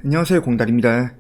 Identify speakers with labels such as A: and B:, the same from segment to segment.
A: 안녕하세요, 공달입니다.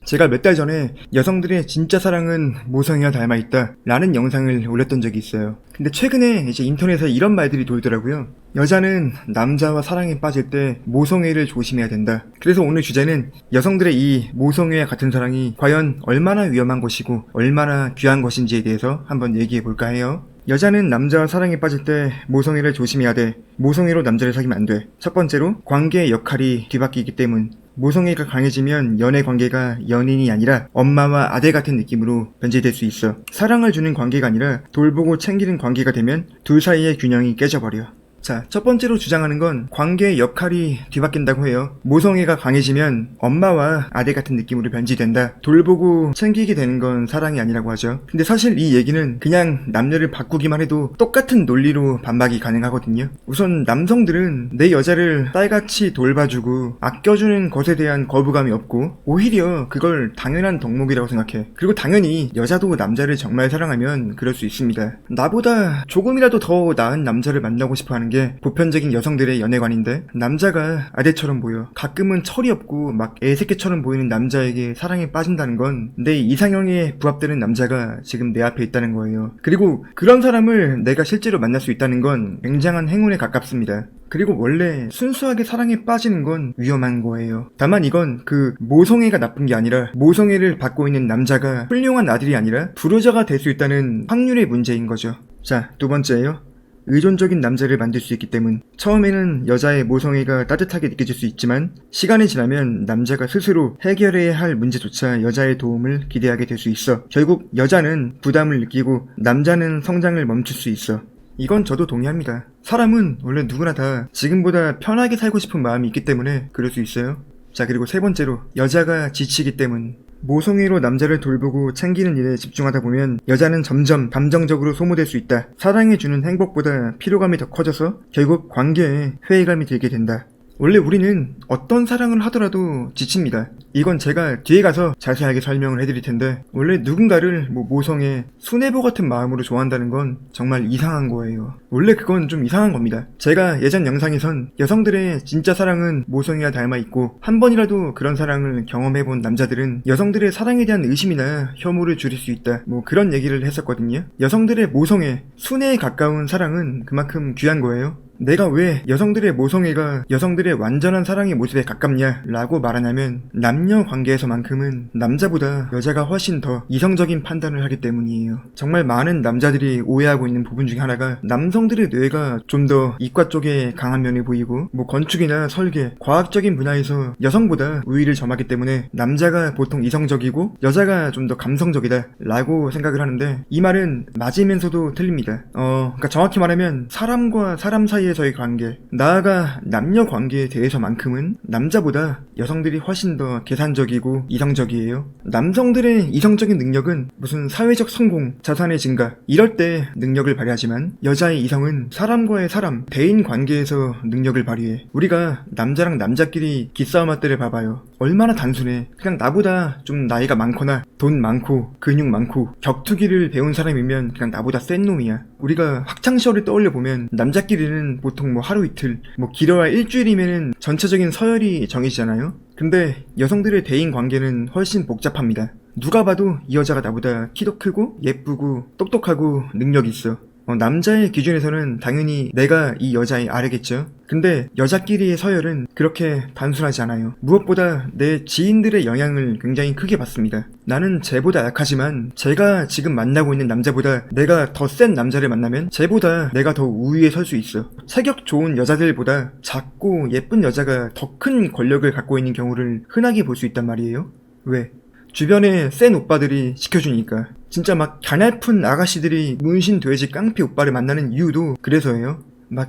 A: 제가 몇 달 전에 여성들의 진짜 사랑은 모성애와 닮아있다 라는 영상을 올렸던 적이 있어요. 근데 최근에 이제 인터넷에 이런 말들이 돌더라고요. 여자는 남자와 사랑에 빠질 때 모성애를 조심해야 된다. 그래서 오늘 주제는 여성들의 이 모성애와 같은 사랑이 과연 얼마나 위험한 것이고 얼마나 귀한 것인지에 대해서 한번 얘기해 볼까 해요. 여자는 남자와 사랑에 빠질 때 모성애를 조심해야 돼. 모성애로 남자를 사귀면 안 돼. 첫 번째로 관계의 역할이 뒤바뀌기 때문. 모성애가 강해지면 연애 관계가 연인이 아니라 엄마와 아들 같은 느낌으로 변질될 수 있어. 사랑을 주는 관계가 아니라 돌보고 챙기는 관계가 되면 둘 사이의 균형이 깨져버려. 자, 첫 번째로 주장하는 건 관계의 역할이 뒤바뀐다고 해요. 모성애가 강해지면 엄마와 아들 같은 느낌으로 변질된다. 돌보고 챙기게 되는 건 사랑이 아니라고 하죠. 근데 사실 이 얘기는 그냥 남녀를 바꾸기만 해도 똑같은 논리로 반박이 가능하거든요. 우선 남성들은 내 여자를 딸같이 돌봐주고 아껴주는 것에 대한 거부감이 없고 오히려 그걸 당연한 덕목이라고 생각해. 그리고 당연히 여자도 남자를 정말 사랑하면 그럴 수 있습니다. 나보다 조금이라도 더 나은 남자를 만나고 싶어하는 게 보편적인 여성들의 연애관인데, 남자가 아대처럼 보여 가끔은 철이 없고 막 애새끼처럼 보이는 남자에게 사랑에 빠진다는 건 내 이상형에 부합되는 남자가 지금 내 앞에 있다는 거예요. 그리고 그런 사람을 내가 실제로 만날 수 있다는 건 굉장한 행운에 가깝습니다. 그리고 원래 순수하게 사랑에 빠지는 건 위험한 거예요. 다만 이건 그 모성애가 나쁜 게 아니라 모성애를 받고 있는 남자가 훌륭한 아들이 아니라 불효자가 될 수 있다는 확률의 문제인 거죠. 자, 두 번째예요. 의존적인 남자를 만들 수 있기 때문. 처음에는 여자의 모성애가 따뜻하게 느껴질 수 있지만 시간이 지나면 남자가 스스로 해결해야 할 문제조차 여자의 도움을 기대하게 될 수 있어. 결국 여자는 부담을 느끼고 남자는 성장을 멈출 수 있어. 이건 저도 동의합니다. 사람은 원래 누구나 다 지금보다 편하게 살고 싶은 마음이 있기 때문에 그럴 수 있어요. 자, 그리고 세 번째로 여자가 지치기 때문. 모성애로 남자를 돌보고 챙기는 일에 집중하다 보면 여자는 점점 감정적으로 소모될 수 있다. 사랑이 주는 행복보다 피로감이 더 커져서 결국 관계에 회의감이 들게 된다. 원래 우리는 어떤 사랑을 하더라도 지칩니다. 이건 제가 뒤에 가서 자세하게 설명을 해드릴 텐데, 원래 누군가를 모성애, 순애보 같은 마음으로 좋아한다는 건 정말 이상한 거예요. 원래 그건 좀 이상한 겁니다. 제가 예전 영상에선 여성들의 진짜 사랑은 모성애와 닮아있고 한 번이라도 그런 사랑을 경험해본 남자들은 여성들의 사랑에 대한 의심이나 혐오를 줄일 수 있다, 그런 얘기를 했었거든요. 여성들의 모성애, 순애에 가까운 사랑은 그만큼 귀한 거예요. 내가 왜 여성들의 모성애가 여성들의 완전한 사랑의 모습에 가깝냐 라고 말하냐면, 남녀 관계에서만큼은 남자보다 여자가 훨씬 더 이성적인 판단을 하기 때문이에요. 정말 많은 남자들이 오해하고 있는 부분 중에 하나가 남성들의 뇌가 좀 더 이과 쪽에 강한 면이 보이고 건축이나 설계, 과학적인 분야에서 여성보다 우위를 점하기 때문에 남자가 보통 이성적이고 여자가 좀 더 감성적이다 라고 생각을 하는데, 이 말은 맞으면서도 틀립니다. 그러니까 정확히 말하면 사람과 사람 사이에서의 관계, 나아가 남녀 관계에 대해서만큼은 남자보다 여성들이 훨씬 더 계산적이고 이성적이에요. 남성들의 이성적인 능력은 무슨 사회적 성공, 자산의 증가 이럴 때 능력을 발휘하지만 여자의 이성은 사람과의 사람, 대인 관계에서 능력을 발휘해. 우리가 남자랑 남자끼리 기싸움할 때를 봐봐요. 얼마나 단순해. 그냥 나보다 좀 나이가 많거나 돈 많고 근육 많고 격투기를 배운 사람이면 그냥 나보다 센 놈이야. 우리가 학창시절을 떠올려보면 남자끼리는 보통 하루 이틀, 길어야 일주일이면은 전체적인 서열이 정해지잖아요. 근데 여성들의 대인 관계는 훨씬 복잡합니다. 누가 봐도 이 여자가 나보다 키도 크고 예쁘고 똑똑하고 능력이 있어. 남자의 기준에서는 당연히 내가 이 여자의 아래겠죠. 근데 여자끼리의 서열은 그렇게 단순하지 않아요. 무엇보다 내 지인들의 영향을 굉장히 크게 받습니다. 나는 쟤보다 약하지만 제가 지금 만나고 있는 남자보다 내가 더 센 남자를 만나면 쟤보다 내가 더 우위에 설 수 있어. 체격 좋은 여자들보다 작고 예쁜 여자가 더 큰 권력을 갖고 있는 경우를 흔하게 볼 수 있단 말이에요. 왜? 주변에 센 오빠들이 지켜주니까. 진짜 가냘픈 아가씨들이 문신 돼지 깡패 오빠를 만나는 이유도 그래서예요.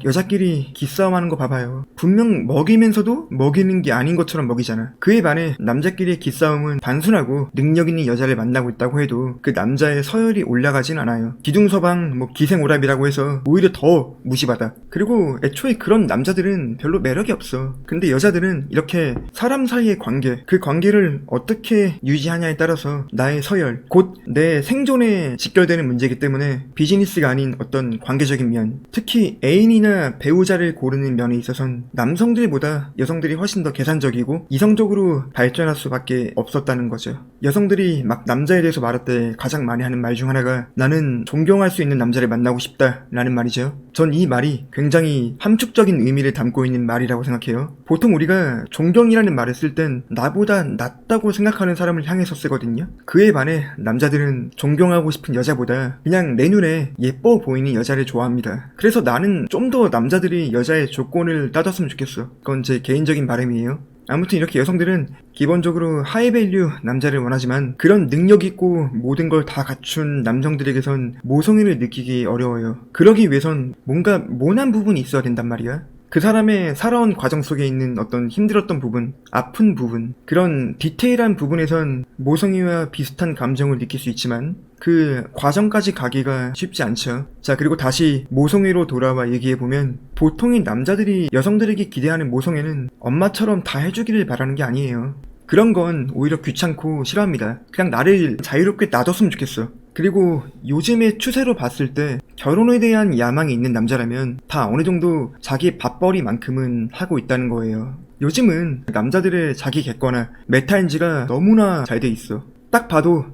A: 여자끼리 기싸움하는 거 봐봐요. 분명 먹이면서도 먹이는 게 아닌 것처럼 먹이잖아. 그에 반해 남자끼리의 기싸움은 단순하고 능력 있는 여자를 만나고 있다고 해도 그 남자의 서열이 올라가진 않아요. 기둥서방 기생오랍이라고 해서 오히려 더 무시받아. 그리고 애초에 그런 남자들은 별로 매력이 없어. 근데 여자들은 이렇게 사람 사이의 관계, 그 관계를 어떻게 유지하냐에 따라서 나의 서열, 곧 내 생존에 직결되는 문제이기 때문에 비즈니스가 아닌 어떤 관계적인 면, 특히 애인이 연인이나 배우자를 고르는 면에 있어선 남성들보다 여성들이 훨씬 더 계산적이고 이성적으로 발전할 수밖에 없었다는 거죠. 여성들이 막 남자에 대해서 말할 때 가장 많이 하는 말 중 하나가 나는 존경할 수 있는 남자를 만나고 싶다 라는 말이죠. 전 이 말이 굉장히 함축적인 의미를 담고 있는 말이라고 생각해요. 보통 우리가 존경이라는 말을 쓸 땐 나보다 낫다고 생각하는 사람을 향해서 쓰거든요. 그에 반해 남자들은 존경하고 싶은 여자보다 그냥 내 눈에 예뻐 보이는 여자를 좋아합니다. 그래서 나는 좀 더 남자들이 여자의 조건을 따졌으면 좋겠어. 그건 제 개인적인 바람이에요. 아무튼 이렇게 여성들은 기본적으로 하이밸류 남자를 원하지만 그런 능력 있고 모든 걸 다 갖춘 남성들에게선 모성애를 느끼기 어려워요. 그러기 위해선 뭔가 모난 부분이 있어야 된단 말이야. 그 사람의 살아온 과정 속에 있는 어떤 힘들었던 부분, 아픈 부분, 그런 디테일한 부분에선 모성애와 비슷한 감정을 느낄 수 있지만 그 과정까지 가기가 쉽지 않죠. 자, 그리고 다시 모성애로 돌아와 얘기해보면 보통의 남자들이 여성들에게 기대하는 모성애는 엄마처럼 다 해주기를 바라는 게 아니에요. 그런 건 오히려 귀찮고 싫어합니다. 그냥 나를 자유롭게 놔뒀으면 좋겠어. 그리고 요즘의 추세로 봤을 때 결혼에 대한 야망이 있는 남자라면 다 어느 정도 자기 밥벌이만큼은 하고 있다는 거예요. 요즘은 남자들의 자기 객관화, 메타인지가 너무나 잘 돼 있어. 딱 봐도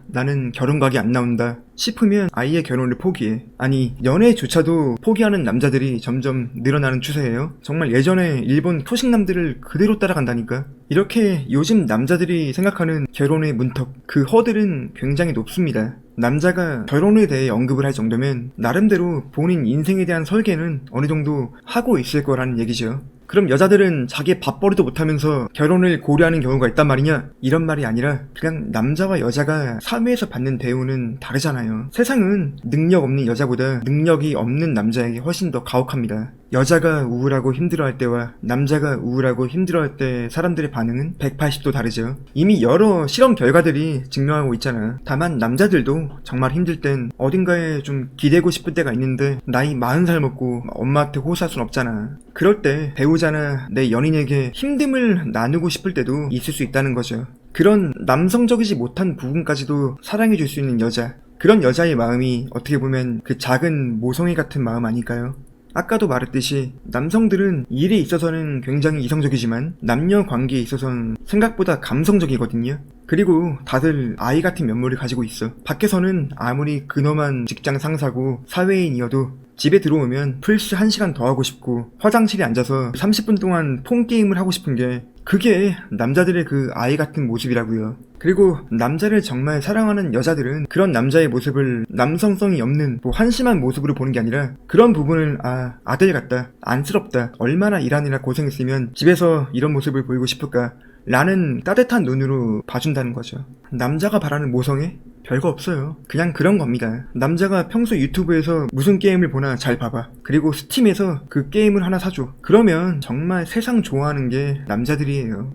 A: 나는 결혼각이 안 나온다 싶으면 아예 결혼을 포기해. 아니, 연애조차도 포기하는 남자들이 점점 늘어나는 추세예요. 정말 예전에 일본 토식남들을 그대로 따라간다니까. 이렇게 요즘 남자들이 생각하는 결혼의 문턱, 그 허들은 굉장히 높습니다. 남자가 결혼에 대해 언급을 할 정도면 나름대로 본인 인생에 대한 설계는 어느 정도 하고 있을 거라는 얘기죠. 그럼 여자들은 자기 밥벌이도 못하면서 결혼을 고려하는 경우가 있단 말이냐? 이런 말이 아니라 그냥 남자와 여자가 사회에서 받는 대우는 다르잖아요. 세상은 능력 없는 여자보다 능력이 없는 남자에게 훨씬 더 가혹합니다. 여자가 우울하고 힘들어할 때와 남자가 우울하고 힘들어할 때 사람들의 반응은 180도 다르죠. 이미 여러 실험 결과들이 증명하고 있잖아. 다만 남자들도 정말 힘들 땐 어딘가에 좀 기대고 싶을 때가 있는데 나이 40살 먹고 엄마한테 호소할 순 없잖아. 그럴 때 배우자나 내 연인에게 힘듦을 나누고 싶을 때도 있을 수 있다는 거죠. 그런 남성적이지 못한 부분까지도 사랑해줄 수 있는 여자, 그런 여자의 마음이 어떻게 보면 그 작은 모성애 같은 마음 아닐까요? 아까도 말했듯이 남성들은 일에 있어서는 굉장히 이성적이지만 남녀 관계에 있어서는 생각보다 감성적이거든요. 그리고 다들 아이 같은 면모를 가지고 있어. 밖에서는 아무리 근엄한 직장 상사고 사회인이어도 집에 들어오면 플스 1시간 더 하고 싶고 화장실에 앉아서 30분 동안 폰 게임을 하고 싶은 게 그게 남자들의 그 아이 같은 모습이라고요. 그리고 남자를 정말 사랑하는 여자들은 그런 남자의 모습을 남성성이 없는 한심한 모습으로 보는 게 아니라 그런 부분을 아들 같다, 안쓰럽다, 얼마나 일하느라 고생했으면 집에서 이런 모습을 보이고 싶을까 라는 따뜻한 눈으로 봐준다는 거죠. 남자가 바라는 모성애? 별거 없어요. 그냥 그런 겁니다. 남자가 평소 유튜브에서 무슨 게임을 보나 잘 봐봐. 그리고 스팀에서 그 게임을 하나 사줘. 그러면 정말 세상 좋아하는 게 남자들이에요.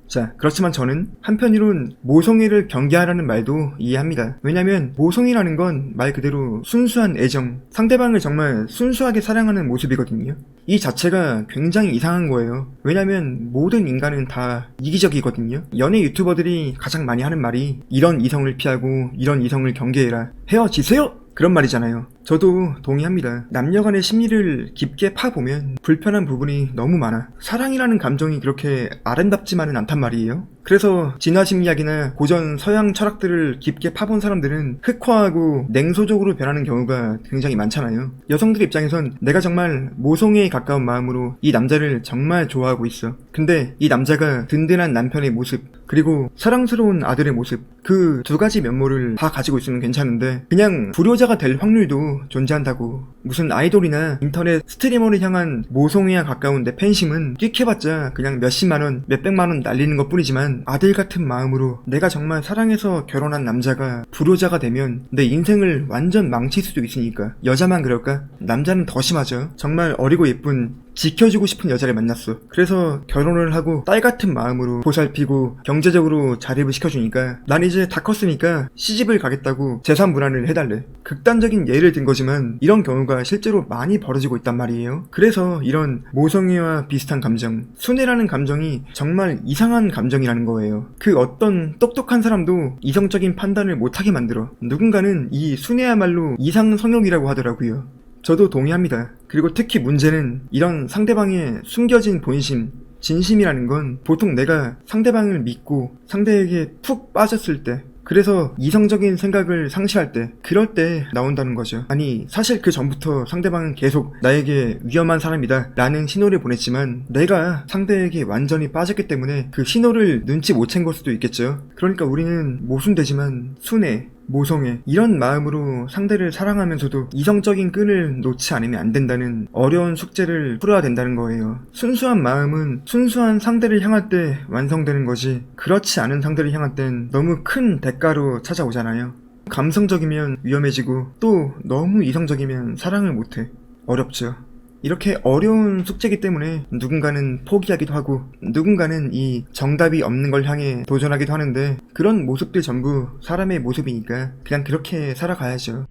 A: 자, 그렇지만 저는 한편으론 모성애를 경계하라는 말도 이해합니다. 왜냐면 모성애라는 건 말 그대로 순수한 애정, 상대방을 정말 순수하게 사랑하는 모습이거든요. 이 자체가 굉장히 이상한 거예요. 왜냐면 모든 인간은 다 이기적이거든요. 연애 유튜버들이 가장 많이 하는 말이 이런 이성을 피하고 이런 이성을 경계해라. 헤어지세요! 그런 말이잖아요. 저도 동의합니다. 남녀 간의 심리를 깊게 파보면 불편한 부분이 너무 많아. 사랑이라는 감정이 그렇게 아름답지만은 않단 말이에요. 그래서 진화심리학이나 고전 서양 철학들을 깊게 파본 사람들은 흑화하고 냉소적으로 변하는 경우가 굉장히 많잖아요. 여성들 입장에선 내가 정말 모성애에 가까운 마음으로 이 남자를 정말 좋아하고 있어. 근데 이 남자가 든든한 남편의 모습, 그리고 사랑스러운 아들의 모습, 그 두 가지 면모를 다 가지고 있으면 괜찮은데 그냥 불효자가 될 확률도 존재한다고. 무슨 아이돌이나 인터넷 스트리머를 향한 모성애와 가까운 내 팬심은 끽해봤자 그냥 몇십만원, 몇백만원 날리는 것 뿐이지만 아들 같은 마음으로 내가 정말 사랑해서 결혼한 남자가 불효자가 되면 내 인생을 완전 망칠 수도 있으니까. 여자만 그럴까? 남자는 더 심하죠. 정말 어리고 예쁜 지켜주고 싶은 여자를 만났어. 그래서 결혼을 하고 딸 같은 마음으로 보살피고 경제적으로 자립을 시켜주니까 난 이제 다 컸으니까 시집을 가겠다고 재산 분할을 해달래. 극단적인 예를 든 거지만 이런 경우가 실제로 많이 벌어지고 있단 말이에요. 그래서 이런 모성애와 비슷한 감정, 순애라는 감정이 정말 이상한 감정이라는 거예요. 그 어떤 똑똑한 사람도 이성적인 판단을 못하게 만들어. 누군가는 이 순애야말로 이상성욕이라고 하더라고요. 저도 동의합니다. 그리고 특히 문제는 이런 상대방의 숨겨진 본심, 진심이라는 건 보통 내가 상대방을 믿고 상대에게 푹 빠졌을 때, 그래서 이성적인 생각을 상실할 때, 그럴 때 나온다는 거죠. 아니, 사실 그 전부터 상대방은 계속 나에게 위험한 사람이다 라는 신호를 보냈지만 내가 상대에게 완전히 빠졌기 때문에 그 신호를 눈치 못 챈 걸 수도 있겠죠. 그러니까 우리는 모순되지만 순해, 모성애, 이런 마음으로 상대를 사랑하면서도 이성적인 끈을 놓지 않으면 안 된다는 어려운 숙제를 풀어야 된다는 거예요. 순수한 마음은 순수한 상대를 향할 때 완성되는 거지, 그렇지 않은 상대를 향할 땐 너무 큰 대가로 찾아오잖아요. 감성적이면 위험해지고 또 너무 이성적이면 사랑을 못해. 어렵죠. 이렇게 어려운 숙제이기 때문에 누군가는 포기하기도 하고 누군가는 이 정답이 없는 걸 향해 도전하기도 하는데, 그런 모습들 전부 사람의 모습이니까 그냥 그렇게 살아가야죠.